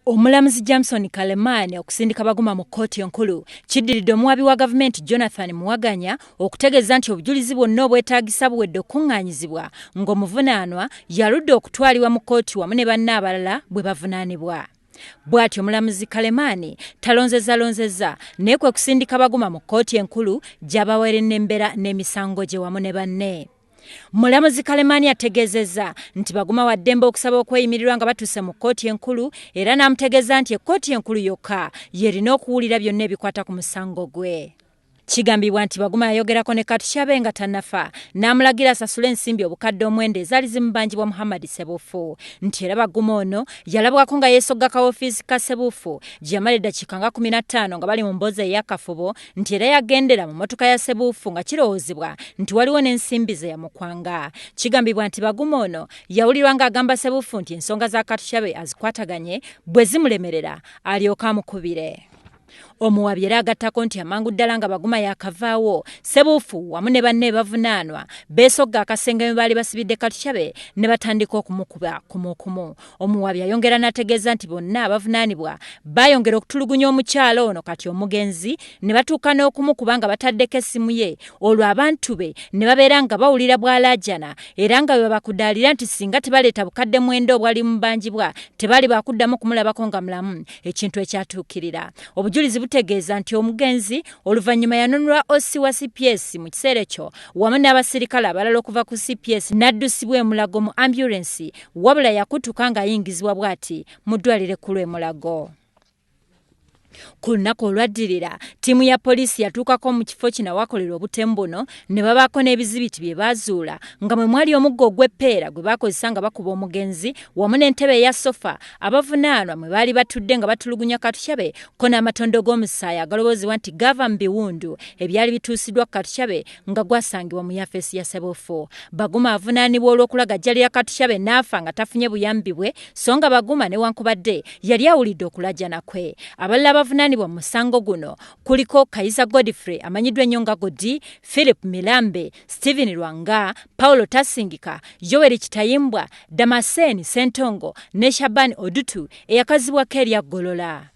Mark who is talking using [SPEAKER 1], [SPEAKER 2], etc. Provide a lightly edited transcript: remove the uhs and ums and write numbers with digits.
[SPEAKER 1] Omulamuzi Jameson Kalemani okusindika baguma mu kkooti enkulu kiddiridde omuwabi wa gavumenti Jonathan Muwaganya okutegeeza nti obujulizi bwonna obwetaagisa buwedde okuŋŋaanyizibwa ng'omuvunaanwa yaludde okutwalibwa mu kkooti wamu ne banne abalala bwe bavunaanibwa. Bw'atyo omulamuzi Kalemani talonzezza naye kwe kusindika baguma mu kkooti enkulu gy'abaweera ennembera n'emisango gye wamu ne banne. Mulamuzi Kalemani ategeezezza nti baguma wa ddembe okusaba okweyimirirwa nga batuuse mu kkooti enkulu era n'amutegeeza nti ekkooti enkulu yokka yerina okuwulira byonna ebikwata ku musango gwe. Kigambibwa nti baguma yayogerako ne Katushabe nga tannafa n'amulagira asasule ensimbi obukadde omwenda ezaali zimubanjibwa Muhammad Ssebuufu nti era baguma ono yalabwako nga yeesogga ka ofiisi ka Ssebuufu gye yamala eddakiika nga 15 nga bali mu mboozi ey'akafubo nti era yagendera mu mmotoka ya Ssebuufu nga kirowoozebwa nti waliwo n'ensimbi ze yamukwanga. Kigambibwa nti baguma ono yawulirwa ng'agamba Ssebuufu nti ensonga za Katushabe azikwataganye bwe zimulemerera alyoke amukubire. Omuwabi era agattako nti amangu ddala nga baguma yakavaawo Ssebuufu wamu ne banne bavunaanwa beesogga akasenge mwe baali basibidde Katushabe ne batandika okumukuba kumukumu. Omuwabi ayongera n'ategeeza nti bonna abavunaanibwa baayongera okutulugunya omukyalo ono kati omugenzi ne batuuka n'okumukuba nga bataddeko essimu ye olwo abantu be ne babeera nga bawulira bw'alaajana era nga bwe bakudaalira nti singa tebaleeta bukadde mwenda obwali mubanjibwa tebaali bakuddamu kumulabako nga mulamu ekintu ekyatuukirira. Obujulizi butegeeza nti omugenzi oluvannyuma yanunulwa OC wa CPS mu kiseera ekyo wamu n'abasirikale abalala okuva ku CPS n'addusibwa e Mulago mu ambulensi wabula yakutuka ng'ayingizibwa bw'ati mu ddwaliro ekkulu e Mulago. Ku lunaku olwaddirira ttiimu ya poliisi yatuukako mu kifo kino awakolerwa obutemu buno ne babaako n'ebizibiti bye baazuula nga mwe mwali omuggo ogw'eppeera gwe baakozesa nga bakuba omugenzi wamu n'entebe eya sofa abavunaanwa mwe baali batudde nga batulugunya Katushabe ko n'amatondo g'omusaayi agalowoozebwa nti gava mu biwundu ebyali bituusiddwa Katushabe nga gwasangibwa mu yafeesi ya Ssebuufu. Baguma avunaanibwa olw'okulaga jjali ya Katushabe n'afa nga tafunye buyambi bwe so nga Baguma newankubadde yali awulidde okulajjana kwe. Abalala abavunaanibwa mu musango guno kuliko Kayiza Godfrey amanyiddwa ennyo nga Godi, Philip Milambe, Stephen Lwanga, Paulo Tasingika, Joel Kitayimbwa, Damascene Ssentongo ne Shaban Odutu eyakazibwako erya Golola.